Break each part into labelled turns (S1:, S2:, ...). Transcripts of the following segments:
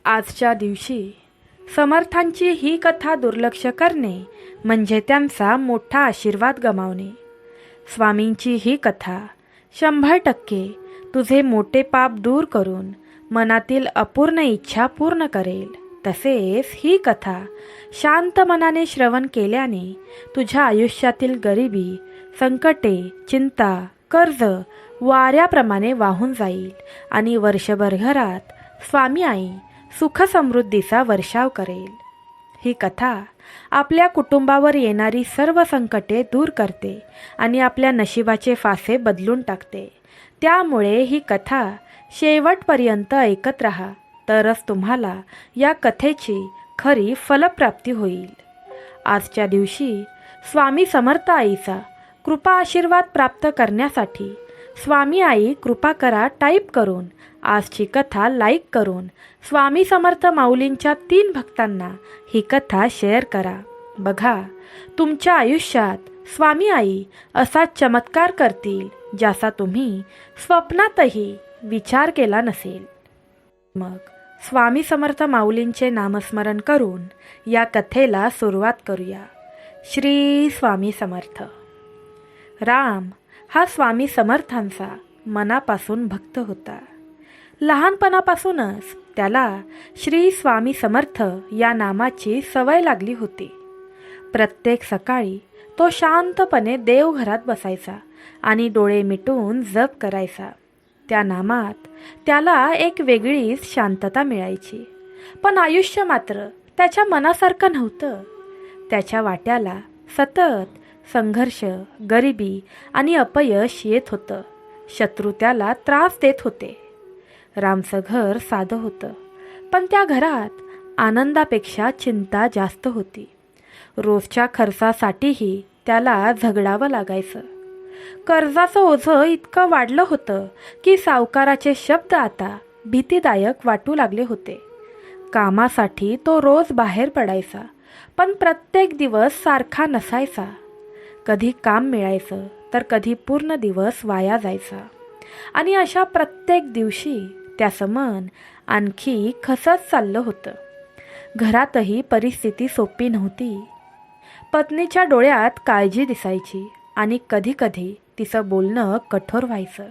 S1: आजच्या दिवशी समर्थांची ही कथा दुर्लक्ष करणे म्हणजे त्यांचा मोठा आशीर्वाद गमावणे. स्वामींची ही कथा 100% तुझे मोठे पाप दूर करून मनातील अपूर्ण इच्छा पूर्ण करेल. तसेच ही कथा शांत मनाने श्रवण केल्याने तुझ्या आयुष्यातील गरिबी, संकटे, चिंता, कर्ज वाऱ्याप्रमाणे वाहून जाईल आणि वर्षभर घरात स्वामी आई सुख समृद्धीचा वर्षाव करेल. ही कथा आपल्या कुटुंबावर येणारी सर्व संकटे दूर करते आणि आपल्या नशिबाचे फासे बदलून टाकते. त्यामुळे ही कथा शेवटपर्यंत ऐकत राहा, तरच तुम्हाला या कथेची खरी फलप्राप्ती होईल. आजच्या दिवशी स्वामी समर्थ आईचा कृपा आशीर्वाद प्राप्त करण्यासाठी स्वामी आई कृपा करा टाईप करून आजची कथा लाईक करून स्वामी समर्थ माऊलींच्या 3 भक्तांना ही कथा शेअर करा. बघा, तुमच्या आयुष्यात स्वामी आई असा चमत्कार करतील ज्याचा तुम्ही स्वप्नातही विचार केला नसेल. मग स्वामी समर्थ माऊलींचे नामस्मरण करून या कथेला सुरुवात करूया. श्री स्वामी समर्थ. राम हा स्वामी समर्थांचा मनापासून भक्त होता. लहानपणापासूनच त्याला श्री स्वामी समर्थ या नामाची सवय लागली होती. प्रत्येक सकाळी तो शांतपणे देवघरात बसायचा आणि डोळे मिटून जप करायचा. त्या नामात त्याला एक वेगळीच शांतता मिळायची. पण आयुष्य मात्र त्याच्या मनासारखं नव्हतं. त्याच्या वाट्याला सतत संघर्ष, गरिबी आणि अपयश येत होतं. शत्रू त्याला त्रास देत होते. रामचं घर साधं होतं, पण त्या घरात आनंदापेक्षा चिंता जास्त होती. रोजच्या खर्चासाठीही त्याला झगडावं लागायचं. कर्जाचं ओझं इतकं वाढलं होतं की सावकाराचे शब्द आता भीतीदायक वाटू लागले होते. कामासाठी तो रोज बाहेर पडायचा, पण प्रत्येक दिवस सारखा नसायचा. कधी काम मिळायचं तर कधी पूर्ण दिवस वाया जायचा आणि अशा प्रत्येक दिवशी त्याचं मन आणखी खचत चाललं होतं. घरातही परिस्थिती सोपी नव्हती. पत्नीच्या डोळ्यात काळजी दिसायची आणि कधीकधी तिचं बोलणं कठोर व्हायचं.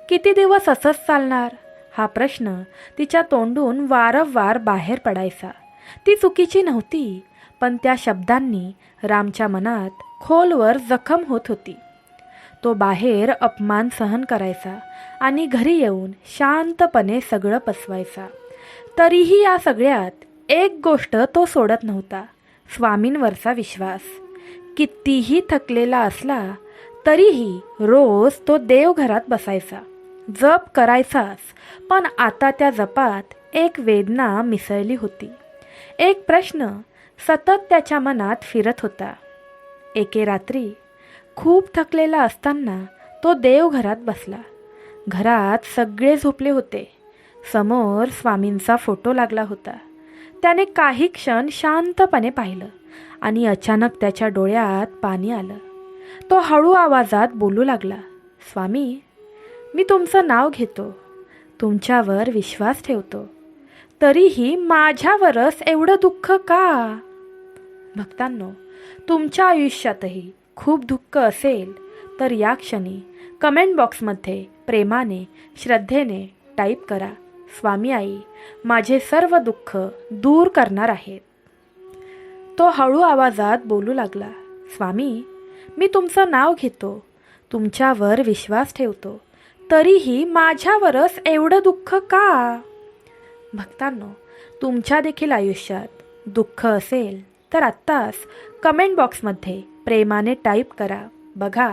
S1: किती दिवस असंच चालणार हा प्रश्न तिच्या तोंडून वारंवार बाहेर पडायचा. ती चुकीची नव्हती, पण त्या शब्दांनी रामच्या मनात खोलवर जखम होत होती. तो बाहेर अपमान सहन करायचा आणि घरी येऊन शांतपणे सगळं पचवायचा. तरीही या सगळ्यात एक गोष्ट तो सोडत नव्हता, स्वामींवरचा विश्वास. कितीही थकलेला असला तरीही रोज तो देवघरात बसायचा, जप करायचाच. पण आता त्या जपात एक वेदना मिसळली होती. एक प्रश्न सतत त्याच्या मनात फिरत होता. एके रात्री खूप थकलेला असताना तो देवघरात बसला. घरात सगळे झोपले होते. समोर स्वामींचा फोटो लागला होता. त्याने काही क्षण शांतपणे पाहिलं आणि अचानक त्याच्या डोळ्यात पाणी आलं. तो हळू आवाजात बोलू लागला, स्वामी, मी तुमचं नाव घेतो, तुमच्यावर विश्वास ठेवतो, तरीही माझ्यावरच एवढं दुःख का? भक्तांनो, तुमच्या आयुष्यातही खूप दुःख असेल तर या क्षणी कमेंट बॉक्समध्ये प्रेमाने, श्रद्धेने टाईप करा, स्वामी आई माझे सर्व दुःख दूर करणार आहेत. तो हळू आवाजात बोलू लागला, स्वामी, मी तुमचं नाव घेतो, तुमच्यावर विश्वास ठेवतो, तरीही माझ्यावरच एवढं दुःख का? भक्तांनो, तुमच्या देखील आयुष्यात दुःख असेल तर आत्ताच कमेंट बॉक्समध्ये प्रेमाने टाईप करा. बघा,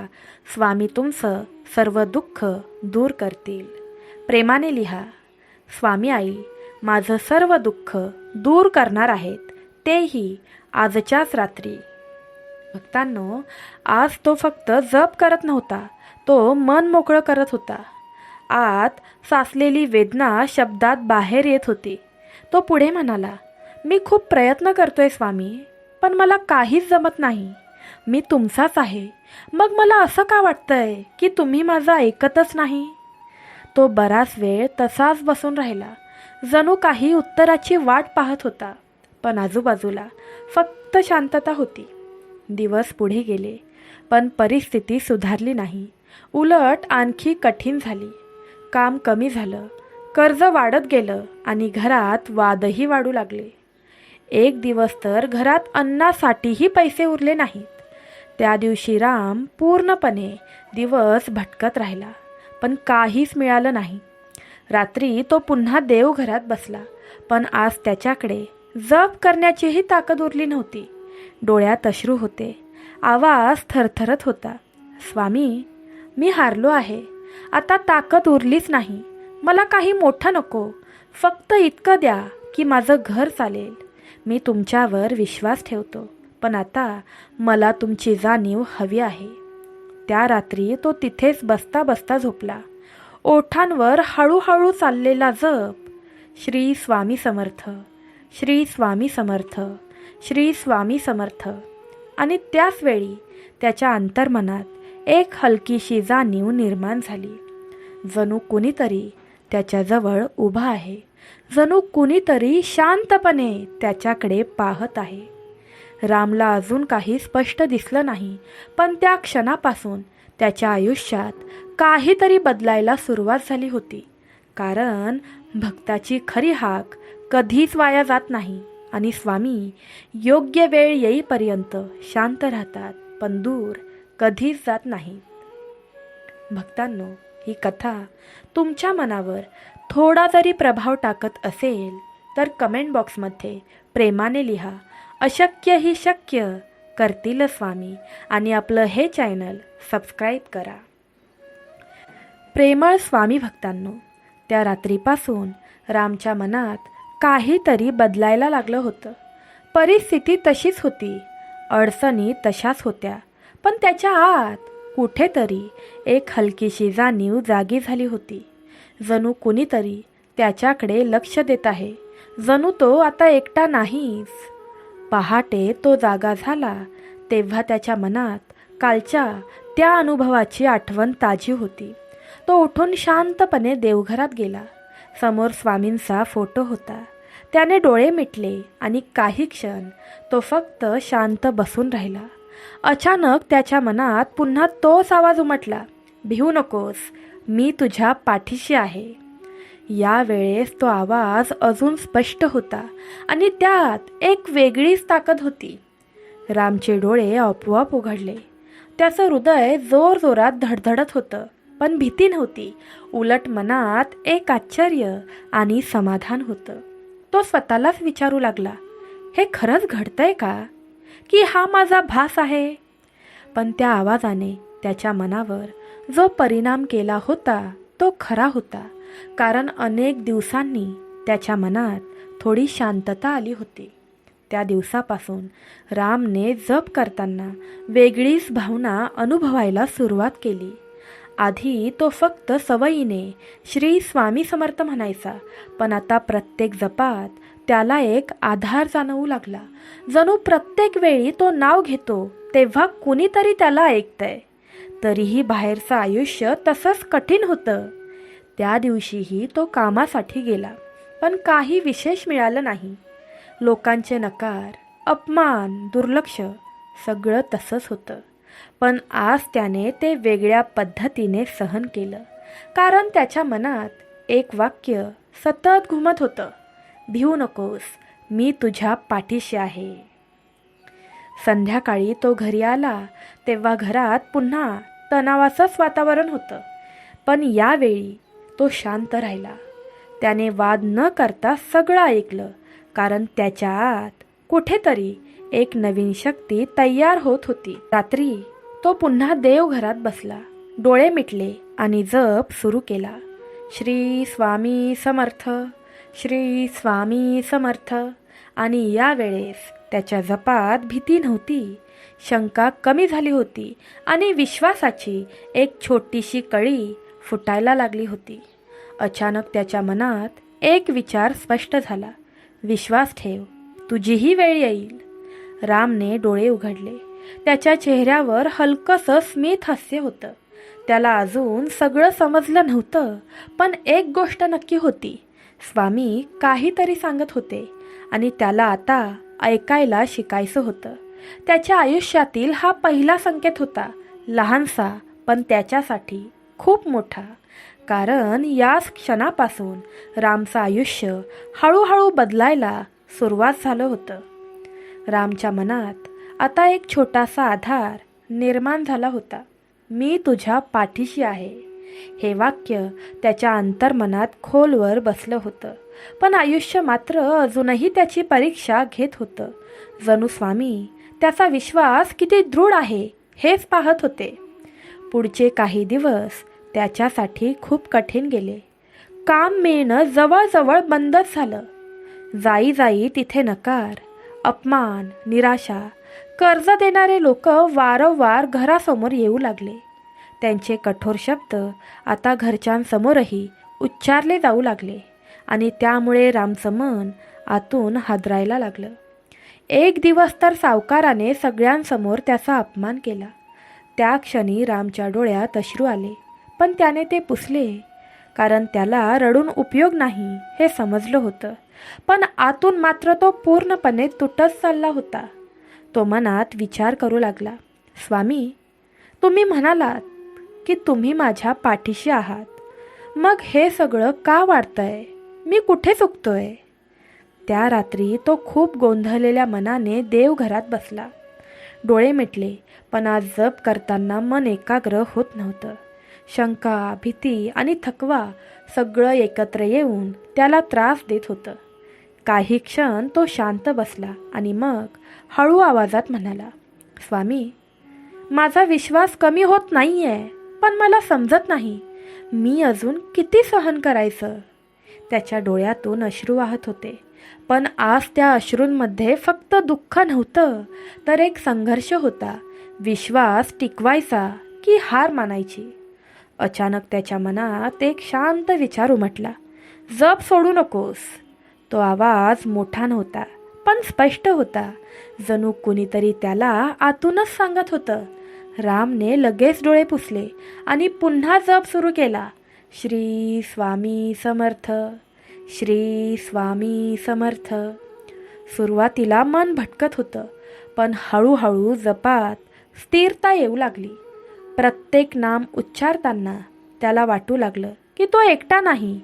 S1: स्वामी तुमचं सर्व दुःख दूर करतील. प्रेमाने लिहा, स्वामी आई माझं सर्व दुःख दूर करणार आहेत, तेही आजच्याच रात्री. भक्तांनो, आज तो फक्त जप करत नव्हता, तो मन मोकळं करत होता. आत साचलेली वेदना शब्दात बाहेर येत होती. तो पुढे म्हणाला, मी खूप प्रयत्न करतोय स्वामी, पण मला काहीच जमत नाही. मी तुमचाच आहे, मग मला असं का वाटतंय की तुम्ही माझं ऐकतच नाही? तो बराच वेळ तसाच बसून राहिला. जणू काही उत्तराची वाट पाहत होता. पण आजूबाजूला फक्त शांतता होती. दिवस पुढे गेले, पण परिस्थिती सुधारली नाही. उलट आणखी कठीण झाली. काम कमी झालं, कर्ज वाढत गेलं आणि घरात वादही वाढू लागले. एक दिवस तर घरात अन्नासाठीही पैसे उरले नाहीत. त्या दिवशी राम पूर्णपणे दिवस भटकत राहिला, पण काहीच मिळालं नाही. रात्री तो पुन्हा देवघरात बसला, पण आज त्याच्याकडे जप करण्याचीही ताकद उरली नव्हती. डोळ्यात अश्रू होते, आवाज थरथरत होता. स्वामी, मी हारलो आहे. आता ताकद उरलीच नाही. मला काही मोठं नको, फक्त इतकं द्या की माझं घर चालेल. मी तुमच्यावर विश्वास ठेवतो, पण आता मला तुमची जाणीव हवी आहे. त्या रात्री तो तिथेच बसता बसता झोपला. ओठांवर हळूहळू चाललेला जप, श्री स्वामी समर्थ, श्री स्वामी समर्थ, श्री स्वामी समर्थ. आणि त्याच वेळी त्याच्या अंतर्मनात एक हलकीशी जाणीव निर्माण झाली. जणू कुणीतरी त्याच्याजवळ उभा आहे. जणू कुणीतरी शांतपणे त्याच्याकडे पाहत आहे. रामला अजून काही स्पष्ट दिसलं नाही, पण त्या क्षणापासून त्याच्या आयुष्यात काहीतरी बदलायला सुरुवात झाली होती. कारण भक्ताची खरी हाक कधीच वाया जात नाही आणि स्वामी योग्य वेळ येईपर्यंत शांत राहतात, पण दूर कधीच जात नाही. भक्तांनो, ही कथा तुमच्या मनावर थोडा जरी प्रभाव टाकत असेल तर कमेंट बॉक्समध्ये प्रेमाने लिहा, अशक्य ही शक्य करतील स्वामी. आणि आपलं हे चॅनल सबस्क्राईब करा. प्रेमळ स्वामी भक्तांनो, त्या रात्रीपासून रामच्या मनात काहीतरी बदलायला लागलं होतं. परिस्थिती तशीच होती, अडचणी तशाच होत्या, पण त्याच्या आत कुठेतरी एक हलकीशी जाणीव जागी झाली होती. जणू कुणीतरी त्याच्याकडे लक्ष देत आहे. जणू तो आता एकटा नाहीच. पहाटे तो जागा झाला तेव्हा त्याच्या मनात कालच्या त्या अनुभवाची आठवण ताजी होती. तो उठून शांतपणे देवघरात गेला. समोर स्वामींचा फोटो होता. त्याने डोळे मिटले आणि काही क्षण तो फक्त शांत बसून राहिला. अचानक त्याच्या मनात पुन्हा तोच आवाज उमटला, भिवू नकोस, मी तुझ्या पाठीशी आहे. यावेळेस तो आवाज अजून स्पष्ट होता आणि त्यात एक वेगळीच ताकद होती. रामचे डोळे आपोआप उघडले. त्याचं हृदय जोरजोरात धडधडत होतं, पण भीती नव्हती. उलट मनात एक आश्चर्य आणि समाधान होतं. तो स्वतःलाच विचारू लागला, हे खरंच घडतंय का, की हा माझा भास आहे? पण त्या आवाजाने त्याच्या मनावर जो परिणाम केला होता तो खरा होता. कारण अनेक दिवसांनी त्याच्या मनात थोडी शांतता आली होती. त्या दिवसापासून रामने जप करताना वेगळीच भावना अनुभवायला सुरुवात केली. आधी तो फक्त सवयीने श्री स्वामी समर्थ म्हणायचा, पण आता प्रत्येक जपात त्याला एक आधार जाणवू लागला. जणू प्रत्येक वेळी तो नाव घेतो तेव्हा कुणीतरी त्याला ऐकतंय. तरीही बाहेरचं आयुष्य तसंच कठीण होतं. त्या दिवशीही तो कामासाठी गेला, पण काही विशेष मिळालं नाही. लोकांचे नकार, अपमान, दुर्लक्ष सगळं तसंच होतं. पण आज त्याने ते वेगळ्या पद्धतीने सहन केलं. कारण त्याच्या मनात एक वाक्य सतत घुमत होतं, भिवू नकोस, मी तुझ्या पाठीशी आहे. संध्याकाळी तो घरी आला तेव्हा घरात पुन्हा तणावाचंच वातावरण होतं. पण यावेळी तो शांत राहिला. त्याने वाद न करता सगळं ऐकलं. कारण त्याच्या आत कुठेतरी एक नवीन शक्ती तयार होत होती. रात्री तो पुन्हा देवघरात बसला, डोळे मिटले आणि जप सुरू केला. श्री स्वामी समर्थ, श्री स्वामी समर्थ. आणि यावेळेस त्याच्या जपात भीती नव्हती, शंका कमी झाली होती आणि विश्वासाची एक छोटीशी कळी फुटायला लागली होती. अचानक त्याच्या मनात एक विचार स्पष्ट झाला, विश्वास ठेव, तुझीही वेळ येईल. रामने डोळे उघडले. त्याच्या चेहऱ्यावर हलकंसं स्मित हास्य होतं. त्याला अजून सगळं समजलं नव्हतं, पण एक गोष्ट नक्की होती, स्वामी काहीतरी सांगत होते आणि त्याला आता ऐकायला शिकायचं होतं. त्याच्या आयुष्यातील हा पहिला संकेत होता, लहानसा पण त्याच्यासाठी खूप मोठा. कारण याच क्षणापासून रामचं आयुष्य हळूहळू बदलायला सुरुवात झालं होतं. रामच्या मनात आता एक छोटासा आधार निर्माण झाला होता. मी तुझ्या पाठीशी आहे. हे वाक्य त्याच्या अंतर्मनात खोलवर बसलं होतं. पण आयुष्य मात्र अजूनही त्याची परीक्षा घेत होतं. जणू स्वामी त्याचा विश्वास किती दृढ आहे हेच पाहत होते. पुढचे काही दिवस त्याच्यासाठी खूप कठीण गेले. काम मिळणं जवळजवळ बंदच झालं. जाई जाई तिथे नकार, अपमान, निराशा. कर्ज देणारे लोक वारंवार घरासमोर येऊ लागले. त्यांचे कठोर शब्द आता घरच्यांसमोरही उच्चारले जाऊ लागले आणि त्यामुळे रामचं मन आतून हादरायला लागलं. एक दिवस तर सावकाराने सगळ्यांसमोर त्याचा अपमान केला. त्या क्षणी रामच्या डोळ्यात अश्रू आले, पण त्याने ते पुसले, कारण त्याला रडून उपयोग नाही हे समजलं होतं. पण आतून मात्र तो पूर्णपणे तुटत चालला होता. तो मनात विचार करू लागला, स्वामी, तुम्ही म्हणालात की तुम्ही माझ्या पाठीशी आहात. मग हे सगळं का वाढतंय? मी कुठे चुकतोय? त्या रात्री तो खूप गोंधळलेल्या मनाने देवघरात बसला. डोळे मिटले, पण आज जप करताना मन एकाग्र होत नव्हतं. शंका, भीती आणि थकवा सगळं एकत्र येऊन त्याला त्रास देत होतं. काही क्षण तो शांत बसला आणि मग हळू आवाजात म्हणाला, स्वामी, माझा विश्वास कमी होत नाहीये, पण मला समजत नाही मी अजून किती सहन करायचं. त्याच्या डोळ्यातून अश्रू वाहत होते, पण आज त्या अश्रूंमध्ये फक्त दुःख नव्हतं, तर एक संघर्ष होता. विश्वास टिकवायचा की हार मानायची. अचानक त्याच्या मनात एक शांत विचार उमटला, जप सोडू नकोस. तो आवाज मोठा नव्हता, पण स्पष्ट होता. जणू कुणीतरी त्याला आतूनच सांगत होतं. रामने लगेच डोळे पुसले आणि पुन्हा जप सुरू केला. श्री स्वामी समर्थ, श्री स्वामी समर्थ. सुरुवातीला मन भटकत होतं, पण हळूहळू जपात स्थिरता येऊ लागली. प्रत्येक नाम उच्चारताना त्याला वाटू लागलं की तो एकटा नाही,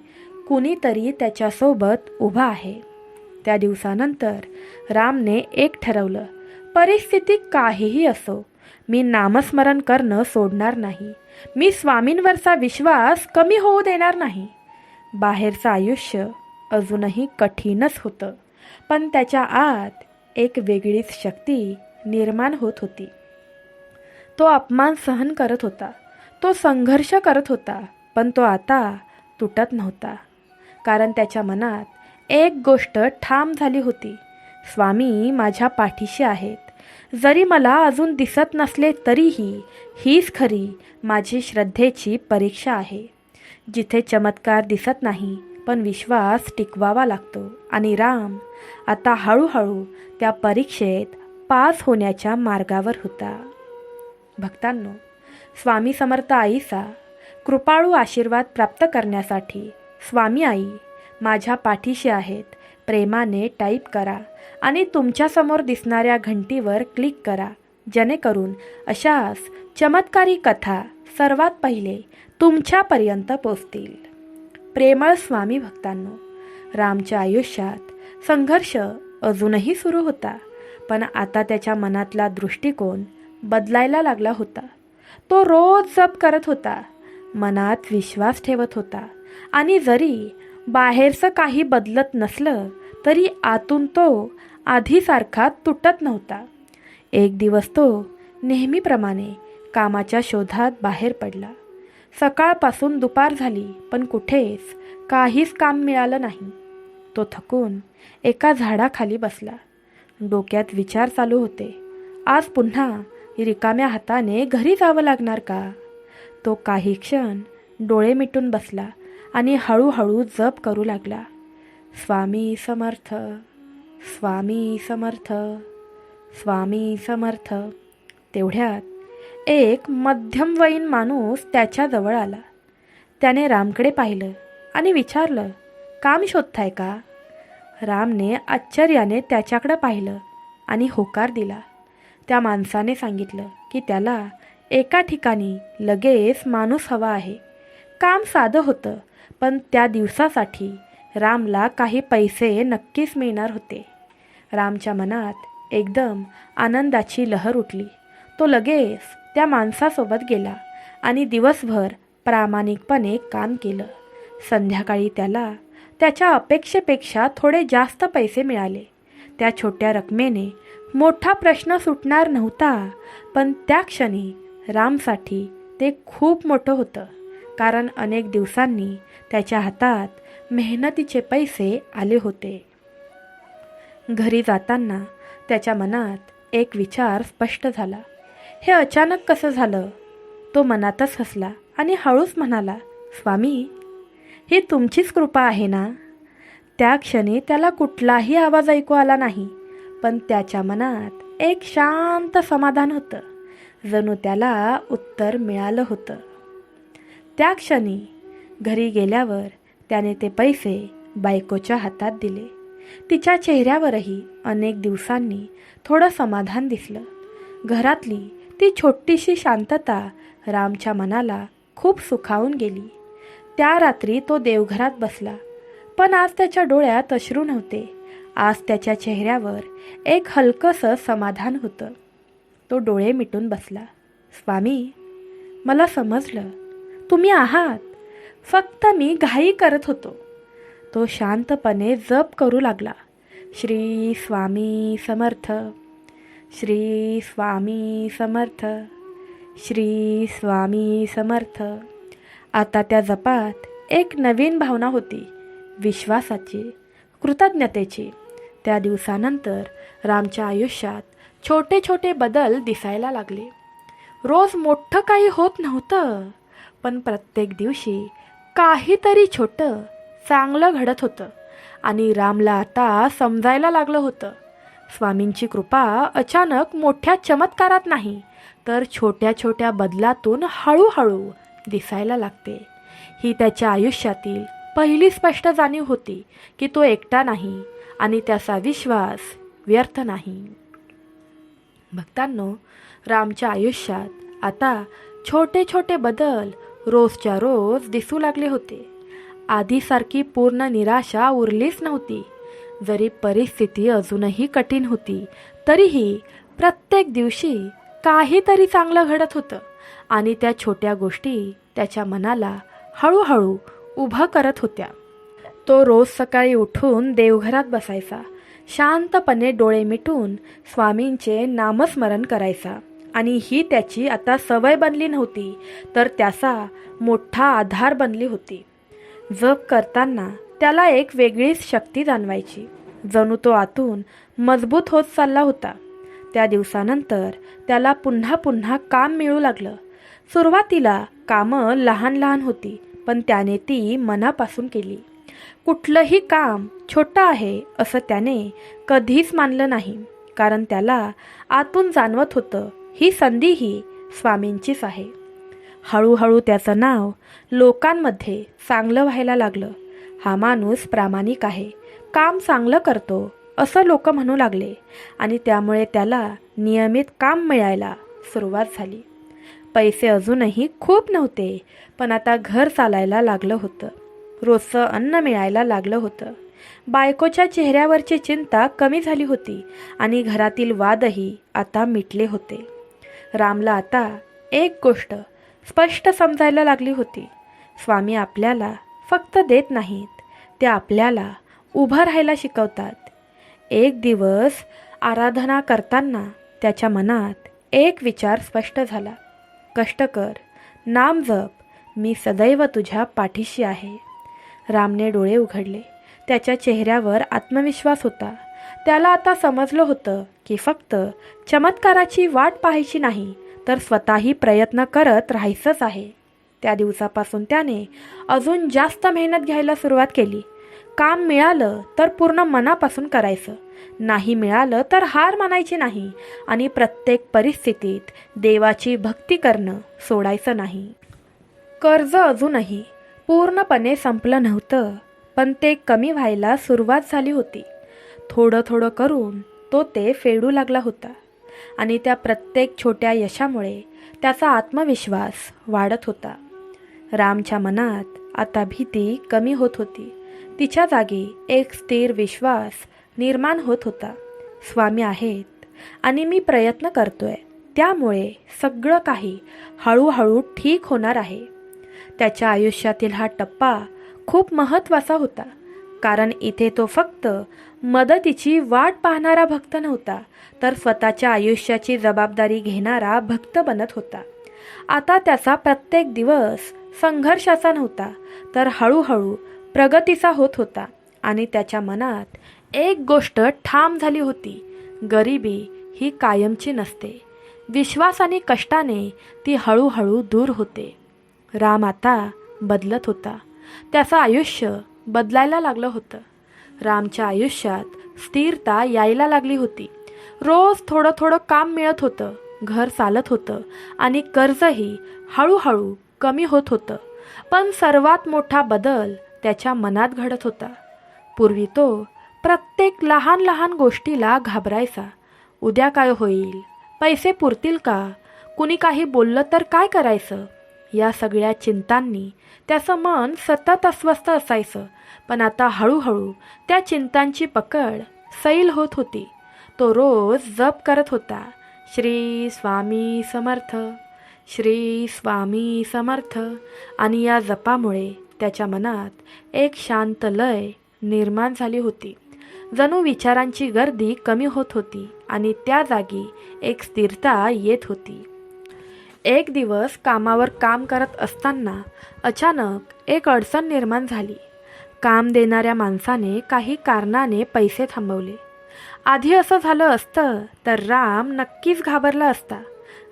S1: कुणीतरी त्याच्यासोबत उभा आहे. त्या दिवसानंतर रामने एक ठरवलं, परिस्थिती काहीही असो, मी नामस्मरण करणं सोडणार नाही. मी स्वामींवरचा विश्वास कमी होऊ देणार नाही. बाहेरचं आयुष्य अजूनही कठीणच होतं, पण त्याच्या आत एक वेगळीच शक्ती निर्माण होत होती. तो अपमान सहन करत होता, तो संघर्ष करत होता, पण तो आता तुटत नव्हता. कारण त्याच्या मनात एक गोष्ट ठाम झाली होती, स्वामी माझ्या पाठीशी आहेत. जरी मला अजून दिसत नसले तरीही हीच खरी माझी श्रद्धेची परीक्षा आहे. जिथे चमत्कार दिसत नाही, पण विश्वास टिकवावा लागतो. आणि राम आता हळूहळू त्या परीक्षेत पास होण्याच्या मार्गावर होता. भक्तांनो, स्वामी समर्थ आईचा कृपाळू आशीर्वाद प्राप्त करण्यासाठी स्वामी आई माझ्या पाठीशी आहेत प्रेमाने टाईप करा आणि तुमच्यासमोर दिसणाऱ्या घंटीवर क्लिक करा, जेणेकरून अशाच चमत्कारी कथा सर्वात पहिले तुमच्यापर्यंत पोचतील. प्रेमळ स्वामी भक्तांनो, रामच्या आयुष्यात संघर्ष अजूनही सुरू होता, पण आता त्याच्या मनातला दृष्टिकोन बदलायला लागला होता. तो रोज जप करत होता, मनात विश्वास ठेवत होता आणि जरी बाहेरचं काही बदलत नसलं तरी आतून तो आधीसारखा तुटत नव्हता. एक दिवस तो नेहमीप्रमाणे कामाच्या शोधात बाहेर पडला. सकाळपासून दुपार झाली, पण कुठेच काहीच काम मिळालं नाही. तो थकून एका झाडाखाली बसला. डोक्यात विचार चालू होते, आज पुन्हा रिकाम्या हाताने घरी जावं लागणार का? तो काही क्षण डोळे मिटून बसला आणि हळूहळू जप करू लागला, स्वामी समर्थ, स्वामी समर्थ, स्वामी समर्थ. तेवढ्यात एक मध्यमवयीन माणूस त्याच्याजवळ आला. त्याने रामकडे पाहिलं आणि विचारलं, काम शोधताय का? रामने आश्चर्याने त्याच्याकडे पाहिलं आणि होकार दिला. त्या माणसाने सांगितलं की त्याला एका ठिकाणी लगेच माणूस हवा आहे. काम साधं होतं, पण त्या दिवसासाठी रामला काही पैसे नक्कीच मिळणार होते. रामच्या मनात एकदम आनंदाची लहर उठली. तो लगेच त्या माणसासोबत गेला आणि दिवसभर प्रामाणिकपणे काम केलं. संध्याकाळी त्याला त्याच्या अपेक्षेपेक्षा थोडे जास्त पैसे मिळाले. त्या छोट्या रकमेने मोठा प्रश्न सुटणार नव्हता, पण त्या क्षणी रामसाठी ते खूप मोठं होतं, कारण अनेक दिवसांनी त्याच्या हातात मेहनतीचे पैसे आले होते. घरी जाताना त्याच्या मनात एक विचार स्पष्ट झाला. हे अचानक कसं झालं? तो मनातच हसला आणि हळूच म्हणाला, स्वामी, ही तुमचीच कृपा आहे ना? त्या क्षणी त्याला कुठलाही आवाज ऐकू आला नाही, पण त्याच्या मनात एक शांत समाधान होतं, जणू त्याला उत्तर मिळालं होतं. त्या क्षणी घरी गेल्यावर त्याने ते पैसे बायकोच्या हातात दिले. तिच्या चेहऱ्यावरही अनेक दिवसांनी थोडं समाधान दिसलं. घरातली ती छोटीशी शांतता रामच्या मनाला खूप सुखावून गेली. त्या रात्री तो देवघरात बसला, पण आज त्याच्या डोळ्यात अश्रू नव्हते. आज त्याच्या चेहऱ्यावर एक हलकंसं समाधान होतं. तो डोळे मिटून बसला. स्वामी, मला समजलं, तुम्ही आहात. फक्त मी घाई करत होतो. तो शांतपणे जप करू लागला. श्री स्वामी समर्थ, श्री स्वामी समर्थ, श्री स्वामी समर्थ. आता त्या जपात एक नवीन भावना होती, विश्वासाची, कृतज्ञतेची. त्या दिवसानंतर रामच्या आयुष्यात छोटे छोटे बदल दिसायला लागले. रोज मोठं काही होत नव्हतं, पण प्रत्येक दिवशी काहीतरी छोटं चांगलं घडत होतं. आणि रामला आता समजायला लागलं होतं, स्वामींची कृपा अचानक मोठ्या चमत्कारात नाही, तर छोट्या छोट्या बदलातून हळूहळू दिसायला लागते. ही त्याच्या आयुष्यातील पहिली स्पष्ट जाणीव होती की तो एकटा नाही आणि त्याचा विश्वास व्यर्थ नाही. भक्तांनो, रामच्या आयुष्यात आता छोटे छोटे बदल रोजच्या रोज दिसू लागले होते. आधीसारखी पूर्ण निराशा उरलीच नव्हती. जरी परिस्थिती अजूनही कठीण होती, तरीही प्रत्येक दिवशी काहीतरी चांगलं घडत होतं आणि त्या छोट्या गोष्टी त्याच्या मनाला हळूहळू उभं करत होत्या. तो रोज सकाळी उठून देवघरात बसायचा, शांतपणे डोळे मिटून स्वामींचे नामस्मरण करायचा. आणि ही त्याची आता सवय बनली नव्हती, तर त्याचा मोठा आधार बनली होती. जप करताना त्याला एक वेगळीच शक्ती जाणवायची, जणू तो आतून मजबूत होत चालला होता. त्या दिवसानंतर त्याला पुन्हा पुन्हा काम मिळू लागलं. सुरुवातीला कामं लहान लहान होती, पण त्याने ती मनापासून केली. कुठलंही काम छोटं आहे असं त्याने कधीच मानलं नाही, कारण त्याला आतून जाणवत होतं, ही संधीही स्वामींचीच आहे. हळूहळू त्याचं नाव लोकांमध्ये चांगलं व्हायला लागलं. हा माणूस प्रामाणिक आहे, काम चांगलं करतो असं लोक म्हणू लागले आणि त्यामुळे त्याला नियमित काम मिळायला सुरुवात झाली. पैसे अजूनही खूप नव्हते, पण आता घर चालायला लागलं होतं. रोजचं अन्न मिळायला लागलं होतं. बायकोच्या चेहऱ्यावरची चिंता कमी झाली होती आणि घरातील वादही आता मिटले होते. रामला आता एक गोष्ट स्पष्ट समजायला लागली होती, स्वामी आपल्याला फक्त देत नाहीत, ते आपल्याला उभं राहायला शिकवतात. एक दिवस आराधना करताना त्याच्या मनात एक विचार स्पष्ट झाला, कष्ट कर, नाम जप, मी सदैव तुझ्या पाठीशी आहे. रामने डोळे उघडले. त्याच्या चेहऱ्यावर आत्मविश्वास होता. त्याला आता समजलं होतं की फक्त चमत्काराची वाट पाहायची नाही, तर स्वतःही प्रयत्न करत राहायचंच आहे. त्या दिवसापासून त्याने अजून जास्त मेहनत घ्यायला सुरुवात केली. काम मिळालं तर पूर्ण मनापासून करायचं, नाही मिळालं तर हार मानायची नाही आणि प्रत्येक परिस्थितीत देवाची भक्ती करणं सोडायचं नाही. कर्ज अजूनही पूर्णपणे संपलं नव्हतं, पण ते कमी व्हायला सुरुवात झाली होती. थोडं थोडं करून तो ते फेडू लागला होता आणि त्या प्रत्येक छोट्या यशामुळे त्याचा आत्मविश्वास वाढत होता. रामच्या मनात आता भीती कमी होत होती. तिच्या जागी एक स्थिर विश्वास निर्माण होत होता. स्वामी आहेत आणि मी प्रयत्न करतोय, त्यामुळे सगळं काही हळूहळू ठीक होणार आहे. त्याच्या आयुष्यातील हा टप्पा खूप महत्त्वाचा होता, कारण इथे तो फक्त मदतीची वाट पाहणारा भक्त नव्हता, तर स्वतःच्या आयुष्याची जबाबदारी घेणारा भक्त बनत होता. आता त्याचा प्रत्येक दिवस संघर्षाचा नव्हता, तर हळूहळू प्रगतीचा होत होता. आणि त्याच्या मनात एक गोष्ट ठाम झाली होती: गरिबी ही कायमची नसते. विश्वास आणि कष्टाने ती हळूहळू दूर होते. राम आता बदलत होता. त्याचं आयुष्य बदलायला लागलं होतं. रामच्या आयुष्यात स्थिरता यायला लागली होती. रोज थोडं थोडं काम मिळत होतं, घर चालत होतं आणि कर्जही हळूहळू कमी होत होतं. पण सर्वात मोठा बदल त्याच्या मनात घडत होता. पूर्वी तो प्रत्येक लहान लहान गोष्टीला घाबरायचा. उद्या काय होईल, पैसे पुरतील का, कुणी काही बोललं तर काय करायचं, या सगळ्या चिंतांनी त्याचं मन सतत अस्वस्थ असायचं. पण आता हळूहळू त्या चिंतांची पकड सैल होत होती. तो रोज जप करत होता: श्री स्वामी समर्थ, श्री स्वामी समर्थ. आणि या जपामुळे त्याच्या मनात एक शांत लय निर्माण झाली होती. जणू विचारांची गर्दी कमी होत होती आणि त्या जागी एक स्थिरता येत होती. एक दिवस कामावर काम करत असताना अचानक एक अडचण निर्माण झाली. काम देणाऱ्या माणसाने काही कारणाने पैसे थांबवले. आधी असं झालं असतं तर राम नक्कीच घाबरला असता,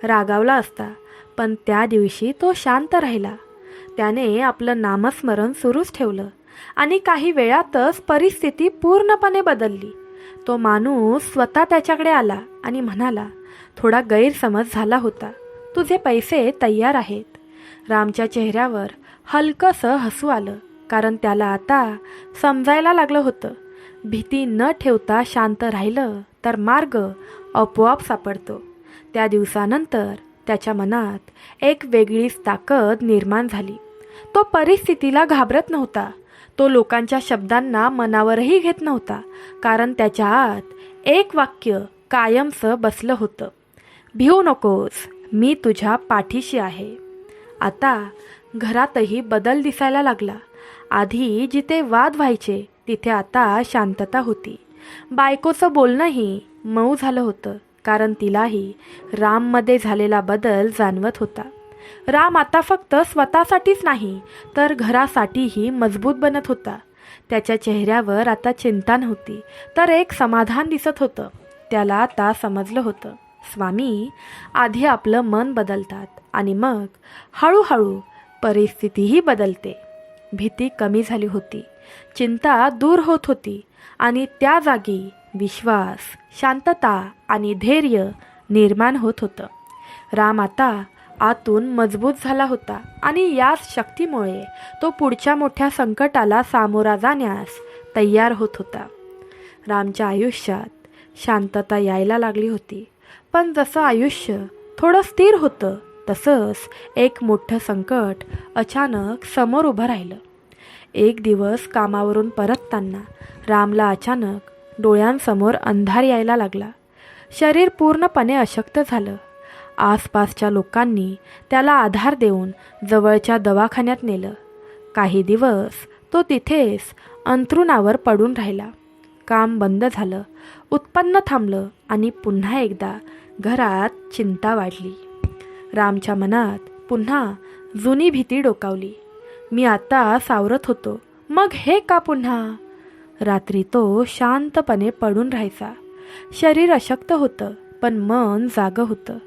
S1: रागावला असता. पण त्या दिवशी तो शांत राहिला. त्याने आपलं नामस्मरण सुरूच ठेवलं आणि काही वेळातच परिस्थिती पूर्णपणे बदलली. तो माणूस स्वतः त्याच्याकडे आला आणि म्हणाला: थोडा गैरसमज झाला होता, तुझे पैसे तयार आहेत. रामच्या चेहऱ्यावर हलकंसं हसू आलं, कारण त्याला आता समजायला लागलं होतं, भीती न ठेवता शांत राहिलं तर मार्ग आपोआप सापडतो. त्या दिवसानंतर त्याच्या मनात एक वेगळीच ताकद निर्माण झाली. तो परिस्थितीला घाबरत नव्हता. तो लोकांच्या शब्दांना मनावरही घेत नव्हता, कारण त्याच्या आत एक वाक्य कायमचं बसलं होतं: भिवू नकोस, मी तुझ्या पाठीशी आहे. आता घरातही बदल दिसायला लागला. आधी जिथे वाद व्हायचे तिथे आता शांतता होती. बायकोचं बोलणंही मऊ झालं होतं, कारण तिलाही राममध्ये झालेला बदल जाणवत होता. राम आता फक्त स्वतःसाठीच नाही तर घरासाठीही मजबूत बनत होता. त्याच्या चेहऱ्यावर आता चिंता नव्हती, तर एक समाधान दिसत होतं. त्याला आता समजलं होतं, स्वामी आधी आपलं मन बदलतात आणि मग हळूहळू परिस्थितीही बदलते. भीती कमी झाली होती, चिंता दूर होत होती आणि त्या जागी विश्वास, शांतता आणि धैर्य निर्माण होत होतं. राम आता आतून मजबूत झाला होता आणि याच शक्तीमुळे तो पुढच्या मोठ्या संकटाला सामोरा जाण्यास तयार होत होता. रामच्या आयुष्यात शांतता यायला लागली होती. पण जसं आयुष्य थोडं स्थिर होतं तसंच एक मोठं संकट अचानक समोर उभं राहिलं. एक दिवस कामावरून परतताना रामला अचानक डोळ्यांसमोर अंधार यायला लागला. शरीर पूर्णपणे अशक्त झालं. आसपासच्या लोकांनी त्याला आधार देऊन जवळच्या दवाखान्यात नेलं. काही दिवस तो तिथेच अंथरुणावर पडून राहिला. काम बंद झालं, उत्पन्न थांबलं आणि पुन्हा एकदा घरात चिंता वाढली. रामच्या मनात पुन्हा जुनी भीती डोकावली. मी आता सावरत होतो, मग हे का पुन्हा? रात्री तो शांतपणे पडून राहायचा. शरीर अशक्त होतं पण मन जागं होतं.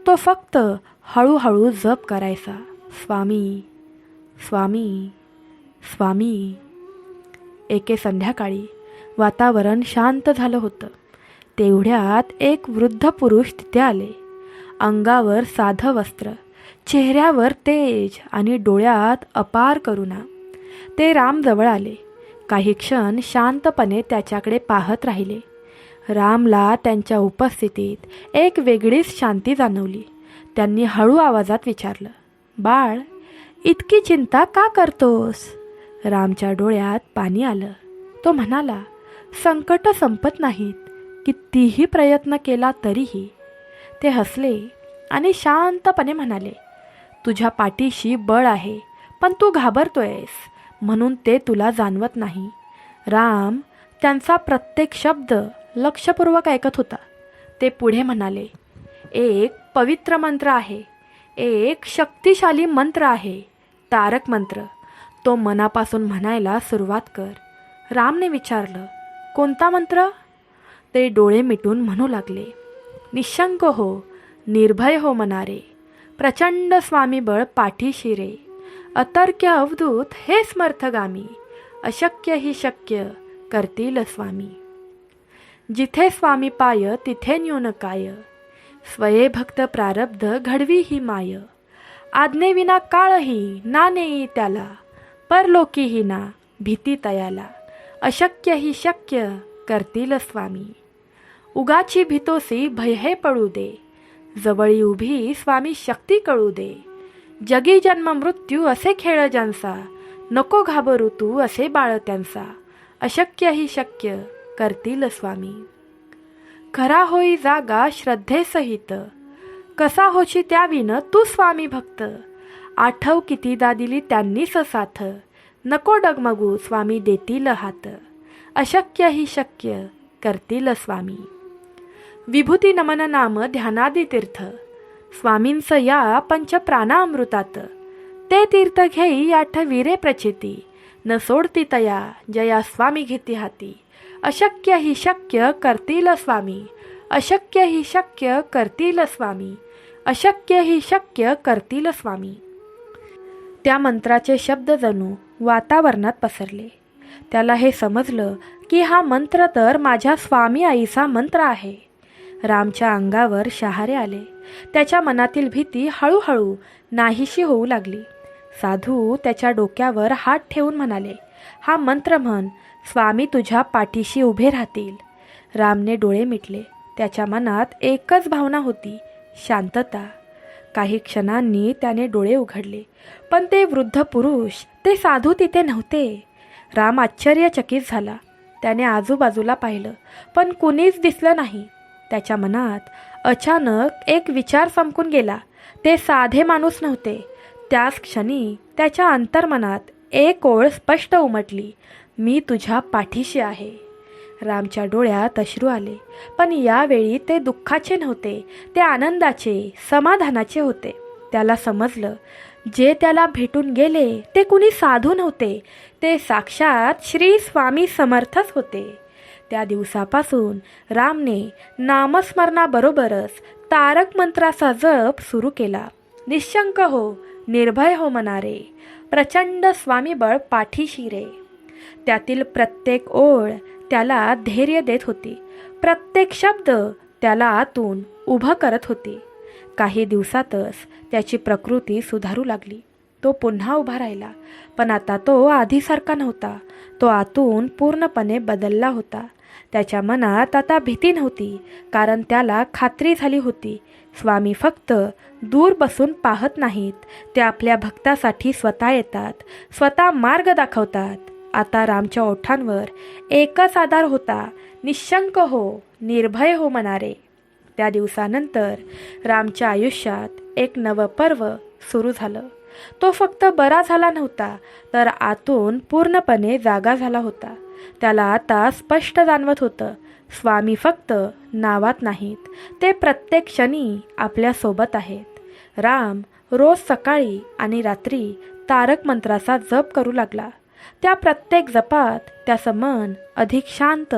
S1: तो फक्त हळूहळू जप करायचा: स्वामी स्वामी स्वामी. एके संध्याकाळी वातावरण शांत झालं होतं. तेवढ्यात एक वृद्ध पुरुष तिथे आले. अंगावर साधं वस्त्र, चेहऱ्यावर तेज आणि डोळ्यात अपार करुणा. ते राम जवळ आले. काही क्षण शांतपणे त्याच्याकडे पाहत राहिले. रामला त्यांच्या उपस्थितीत एक वेगळीच शांती जाणवली. त्यांनी हळू आवाजात विचारलं, बाळ, इतकी चिंता का करतोस? रामच्या डोळ्यात पाणी आलं. तो म्हणाला, संकट संपत नाहीत, कितीही प्रयत्न केला तरीही. ते हसले आणि शांतपणे म्हणाले, तुझ्या पाठीशी बळ आहे, पण तू घाबरतोयस म्हणून ते तुला जाणवत नाही. राम त्यांचा प्रत्येक शब्द लक्षपूर्वक ऐकत होता. ते पुढे म्हणाले, एक पवित्र मंत्र आहे, एक शक्तिशाली मंत्र आहे, तारक मंत्र. तो मनापासून म्हणायला सुरुवात कर. रामने विचारलं, कोणता मंत्र? ते डोळे मिटून म्हणू लागले, निशंक हो, निर्भय हो मनारे, प्रचंड स्वामी बळ पाठीशी रे, अतर्क्य अवधूत हे स्मर्थगामी, अशक्य ही शक्य करतील स्वामी. जिथे स्वामी पाय तिथे न्यून काय, स्वये भक्त प्रारब्ध घडवी ही माय. आज्ञेविना काळही ना नेई त्याला, परलोकीही ना भीती तयाला, अशक्य ही शक्य करतील स्वामी. उगाची भीतोसी भय हे पडू दे, जवळी उभी स्वामी शक्ती कळू दे. जगी जन्म मृत्यू असे खेळ ज्यांचा, नको घाबरू तू असे बाळ त्यांचा, अशक्य ही शक्य करतील स्वामी. खरा होई जागा श्रद्धेसहित, कसा होशी त्याविन तू स्वामी भक्त. आठव कितीदा दिली त्यांनीच साथ, नको डगमगू स्वामी देतील हात, अशक्य ही शक्य करतील स्वामी. विभूती नमन नाम ध्यानादी तीर्थ, स्वामींच या पंचप्राणामृतात. ते तीर्थ घेई आठविरे प्रचिती, न सोडती तया जया स्वामी घेती हाती. अशक्य ही शक्य करतील स्वामी, अशक्य ही शक्य करतील स्वामी, अशक्य ही शक्य करतील स्वामी. त्या मंत्राचे शब्द जणू वातावरणात पसरले. त्याला हे समजलं की हा मंत्र तर माझ्या स्वामी आईचा मंत्र आहे. रामच्या अंगावर शहारे आले. त्याच्या मनातील भीती हळूहळू नाहीशी होऊ लागली. साधू त्याच्या डोक्यावर हात ठेवून म्हणाले, हा मंत्र म्हण, स्वामी तुझ्या पाठीशी उभे राहतील. रामने डोळे मिटले. त्याच्या मनात एकच भावना होती, शांतता. काही क्षणांनी त्याने डोळे उघडले, पण ते वृद्ध पुरुष, ते साधू तिथे नव्हते. राम आश्चर्यचकित झाला. त्याने आजूबाजूला पाहिलं, पण कुणीच दिसलं नाही. त्याच्या मनात अचानक एक विचार चमकून गेला. ते साधे माणूस नव्हते. त्याच क्षणी त्याच्या अंतर्मनात एक ओळ स्पष्ट उमटली, मी तुझ्या पाठीशी आहे. रामच्या डोळ्यात अश्रू आले, पण यावेळी ते दुःखाचे नव्हते, ते आनंदाचे, समाधानाचे होते. त्याला समजलं, जे त्याला भेटून गेले ते कुणी साधू नव्हते, ते साक्षात श्री स्वामी समर्थच होते. त्या दिवसापासून रामने नामस्मरणाबरोबरच तारक मंत्राचा जप सुरू केला. निशंक हो, निर्भय हो मनारे, प्रचंड स्वामी बळ पाठीशी रे. त्यातील प्रत्येक ओळ त्याला धैर्य देत होती. प्रत्येक शब्द त्याला आतून उभं करत होती. काही दिवसातच त्याची प्रकृती सुधारू लागली. तो पुन्हा उभा राहिला, पण आता तो आधीसारखा नव्हता. तो आतून पूर्णपणे बदलला होता. त्याच्या मनात आता भीती नव्हती, कारण त्याला खात्री झाली होती, स्वामी फक्त दूर बसून पाहत नाहीत, ते आपल्या भक्तासाठी स्वतः येतात, स्वतः मार्ग दाखवतात. आता रामच्या ओठांवर एकच आधार होता, निशंक हो, निर्भय हो मनारे. त्या दिवसानंतर रामच्या आयुष्यात एक नवं पर्व सुरू झालं. तो फक्त बरा झाला नव्हता, तर आतून पूर्णपणे जागा झाला होता. त्याला आता स्पष्ट जाणवत होतं, स्वामी फक्त नावात नाहीत, ते प्रत्येक क्षणी आपल्यासोबत आहेत. राम रोज सकाळी आणि रात्री तारक मंत्राचा जप करू लागला. त्या प्रत्येक जपात त्याचं मन अधिक शांत,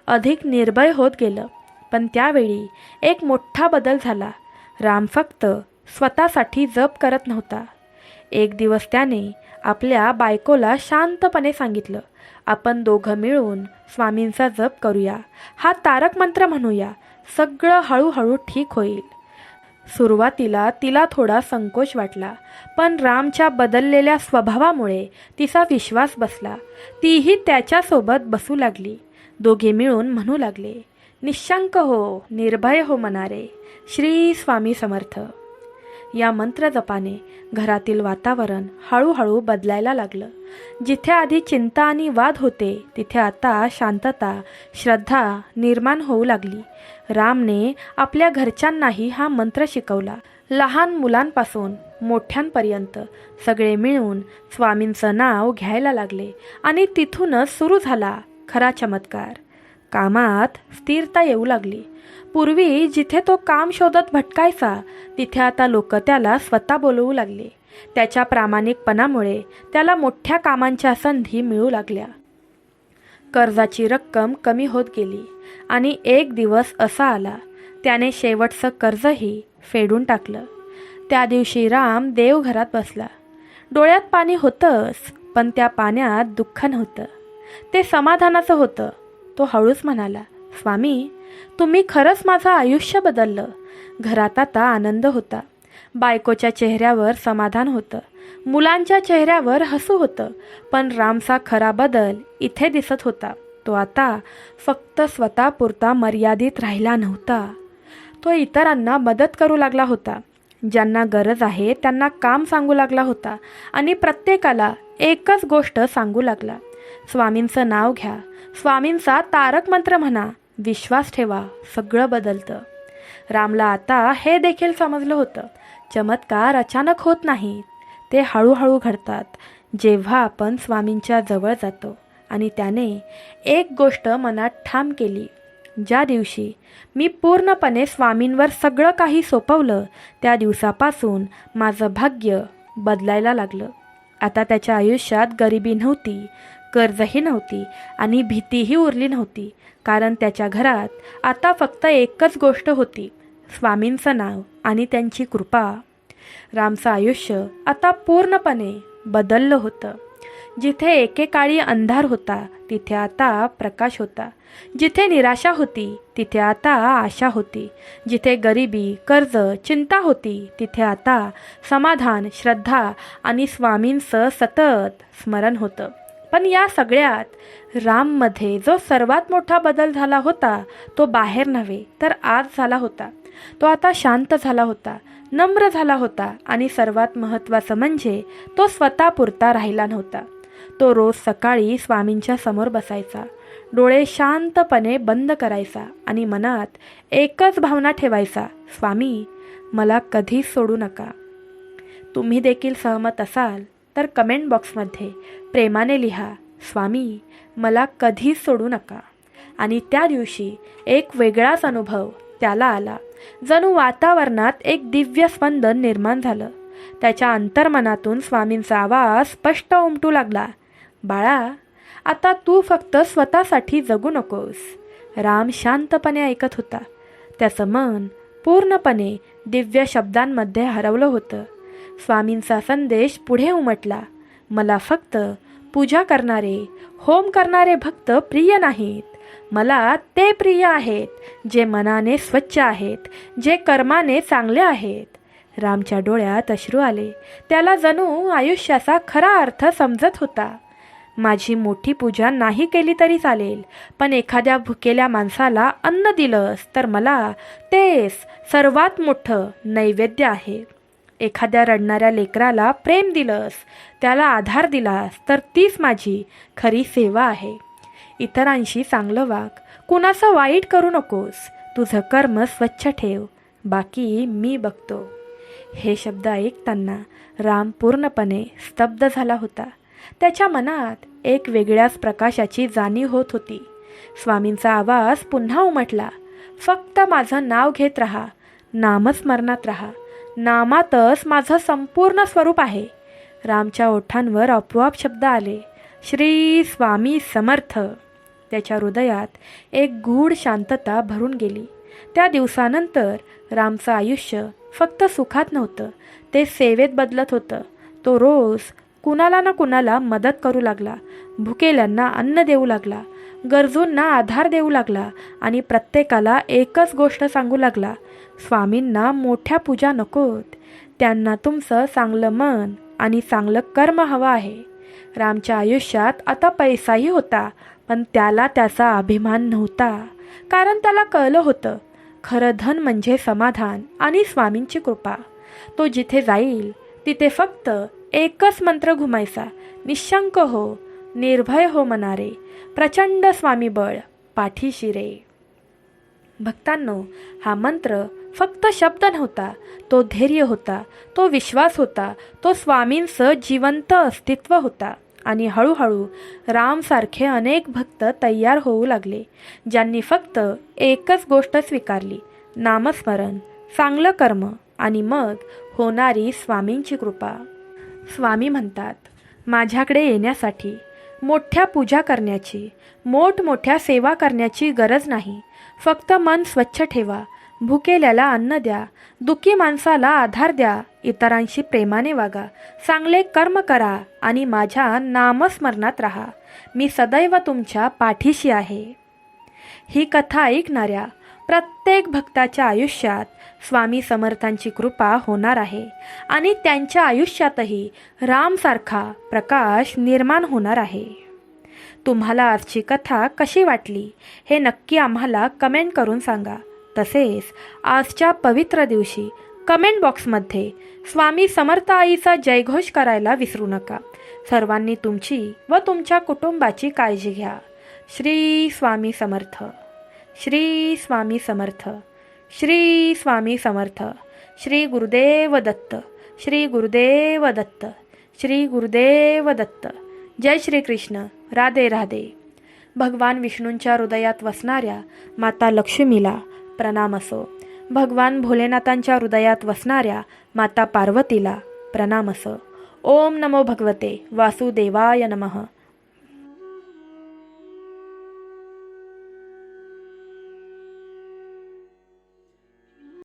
S1: अधिक निर्भय होत गेलं. पण त्यावेळी एक मोठा बदल झाला. राम फक्त स्वतःसाठी जप करत नव्हता. एक दिवस त्याने आपल्या बायकोला शांतपणे सांगितलं, आपण दोघं मिळून स्वामींचा जप करूया, हा तारक मंत्र म्हणूया, सगळं हळूहळू ठीक होईल. सुरुवातीला तिला थोडा संकोच वाटला, पण रामच्या बदललेल्या स्वभावामुळे तिचा विश्वास बसला. तीही त्याच्यासोबत बसू लागली. दोघे मिळून म्हणू लागले, निशंक हो, निर्भय हो मनारे. श्री स्वामी समर्थ. या मंत्रजपाने घरातील वातावरण हळूहळू बदलायला लागलं. जिथे आधी चिंता आणि वाद होते तिथे आता शांतता, श्रद्धा निर्माण होऊ लागली. रामने आपल्या घरच्यांनाही हा मंत्र शिकवला. लहान मुलांपासून मोठ्यांपर्यंत सगळे मिळून स्वामींचं नाव घ्यायला लागले आणि तिथूनच सुरू झाला खरा चमत्कार. कामात स्थिरता येऊ लागली. पूर्वी जिथे तो काम शोधत भटकायचा तिथे आता लोक त्याला स्वतः बोलवू लागले. त्याच्या प्रामाणिकपणामुळे त्याला मोठ्या कामांच्या संधी मिळू लागल्या. कर्जाची रक्कम कमी होत गेली आणि एक दिवस असा आला त्याने शेवटचं कर्जही फेडून टाकलं. त्या दिवशी राम देवघरात बसला. डोळ्यात पाणी होतंच, पण त्या पाण्यात दुःख नव्हतं. ते समाधानाचं होतं. तो हळूच म्हणाला, स्वामी, तुम्ही खरंच माझं आयुष्य बदललं. घरात आता आनंद होता. बायकोच्या चेहऱ्यावर समाधान होतं. मुलांच्या चेहऱ्यावर हसू होतं. पण रामचा खरा बदल इथे दिसत होता. तो आता फक्त स्वतःपुरता मर्यादित राहिला नव्हता. तो इतरांना मदत करू लागला होता. ज्यांना गरज आहे त्यांना काम सांगू लागला होता आणि प्रत्येकाला एकच गोष्ट सांगू लागला, स्वामींचं नाव घ्या, स्वामींचा तारक मंत्र म्हणा, विश्वास ठेवा, सगळं बदलतं. रामला आता हे देखील समजलं होतं, चमत्कार अचानक होत नाहीत, ते हळूहळू घडतात. जेव्हा आपण स्वामींच्या जवळ जातो आणि त्याने एक गोष्ट मनात ठाम केली, ज्या दिवशी मी पूर्णपणे स्वामींवर सगळं काही सोपवलं त्या दिवसापासून माझं भाग्य बदलायला लागलं. आता त्याच्या आयुष्यात गरिबी नव्हती, कर्जही नव्हती आणि भीतीही उरली नव्हती. कारण त्याच्या घरात आता फक्त एकच गोष्ट होती, स्वामींचं नाव आणि त्यांची कृपा. रामचं आयुष्य आता पूर्णपणे बदललं होतं. जिथे एकेकाळी अंधार होता तिथे आता प्रकाश होता. जिथे निराशा होती तिथे आता आशा होती. जिथे गरिबी, कर्ज, चिंता होती तिथे आता समाधान, श्रद्धा आणि स्वामींचं सतत स्मरण होतं. पण या सगळ्यात राममध्ये जो सर्वात मोठा बदल झाला होता तो बाहेर नव्हे तर आत झाला होता. तो आता शांत झाला होता, नम्र झाला होता आणि सर्वात महत्त्वाचं म्हणजे तो स्वतःपुरता राहिला नव्हता. तो रोज सकाळी स्वामींच्या समोर बसायचा, डोळे शांतपणे बंद करायचा आणि मनात एकच भावना ठेवायचा, स्वामी, मला कधीच सोडू नका. तुम्ही देखील सहमत असाल तर कमेंट बॉक्समध्ये प्रेमाने लिहा, स्वामी, मला कधीच सोडू नका. आणि त्या दिवशी एक वेगळाच अनुभव त्याला आला. जणू वातावरणात एक दिव्य स्पंदन निर्माण झालं. त्याच्या अंतर्मनातून स्वामींचा आवाज स्पष्ट उमटू लागला, बाळा, आता तू फक्त स्वतःसाठी जगू नकोस. राम शांतपणे ऐकत होता. त्याचं मन पूर्णपणे दिव्य शब्दांमध्ये हरवलं होतं. स्वामींचा संदेश पुढे उमटला, मला फक्त पूजा करणारे, होम करणारे भक्त प्रिय नाहीत. मला ते प्रिय आहेत जे मनाने स्वच्छ आहेत, जे कर्माने चांगले आहेत. रामच्या डोळ्यात अश्रू आले. त्याला जणू आयुष्याचा खरा अर्थ समजत होता. माझी मोठी पूजा नाही केली तरी चालेल, पण एखाद्या भुकेल्या माणसाला अन्न दिलंस तर मला तेच सर्वात मोठं नैवेद्य आहे. एखाद्या रडणाऱ्या लेकराला प्रेम दिलंस, त्याला आधार दिलास तर तीच माझी खरी सेवा आहे. इतरांशी चांगलं वाग, कुणाचं वाईट करू नकोस, तुझं कर्म स्वच्छ ठेव, बाकी मी बघतो. हे शब्द ऐकताना राम पूर्णपणे स्तब्ध झाला होता. त्याच्या मनात एक वेगळ्याच प्रकाशाची जाणीव होत होती. स्वामींचा आवाज पुन्हा उमटला, फक्त माझं नाव घेत राहा, नामस्मरणात राहा, नामातच माझं संपूर्ण स्वरूप आहे. रामच्या ओठांवर आपोआप शब्द आले, श्री स्वामी समर्थ. त्याच्या हृदयात एक गूढ शांतता भरून गेली. त्या दिवसानंतर रामचं आयुष्य फक्त सुखात नव्हतं, ते सेवेत बदलत होतं. तो रोज कुणाला ना कुणाला मदत करू लागला, भुकेल्यांना अन्न देऊ लागला, गरजूंना आधार देऊ लागला आणि प्रत्येकाला एकच गोष्ट सांगू लागला, स्वामींना मोठ्या पूजा नकोत, त्यांना तुमचं चांगलं मन आणि चांगलं कर्म हवं आहे. रामच्या आयुष्यात आता पैसाही होता, पण त्याला त्याचा अभिमान नव्हता, कारण त्याला कळलं होतं खरं धन म्हणजे समाधान आणि स्वामींची कृपा. तो जिथे जाईल तिथे फक्त एकच मंत्र घुमायचा, निशंक हो, निर्भय हो मनारे, प्रचंड स्वामी बळ पाठीशी रे. भक्तांनो, हा मंत्र फक्त शब्द नव्हता, तो धैर्य होता, तो विश्वास होता, तो स्वामींचं जिवंत अस्तित्व होता. आणि हळूहळू रामसारखे अनेक भक्त तयार होऊ लागले, ज्यांनी फक्त एकच गोष्ट स्वीकारली, नामस्मरण, चांगलं कर्म आणि मग होणारी स्वामींची कृपा. स्वामी म्हणतात, माझ्याकडे येण्यासाठी मोठ्या पूजा करण्याची, मोठमोठ्या सेवा करण्याची गरज नाही. फक्त मन स्वच्छ ठेवा, भुकेल्याला अन्न द्या, दुःखी माणसाला आधार द्या, इतरांशी प्रेमाने वागा, चांगले कर्म करा आणि माझ्या नामस्मरणात राहा. मी सदैव तुमच्या पाठीशी आहे. ही कथा ऐकणाऱ्या प्रत्येक भक्ताच्या आयुष्यात स्वामी समर्थांची कृपा होणार आहे आणि त्यांच्या आयुष्यातही रामसारखा प्रकाश निर्माण होणार आहे. तुम्हाला आजची कथा कशी वाटली हे नक्की आम्हाला कमेंट करून सांगा. तसेच आजच्या पवित्र दिवशी कमेंट बॉक्समध्ये स्वामी समर्थ आईचा जयघोष करायला विसरू नका. सर्वांनी तुमची व तुमच्या कुटुंबाची काळजी घ्या. श्री स्वामी समर्थ. श्री स्वामी समर्थ. श्री स्वामी समर्थ. श्री गुरुदेव दत्त. श्री गुरुदेव दत्त. श्री गुरुदेव दत्त. जय श्री कृष्ण. राधे राधे. भगवान विष्णूंच्या हृदयात वसणाऱ्या माता लक्ष्मीला प्रणाम असो. भगवान भोलेनाथांच्या हृदयात वसणाऱ्या माता पार्वतीला प्रणाम असो. ओम नमो भगवते वासुदेवाय नमः.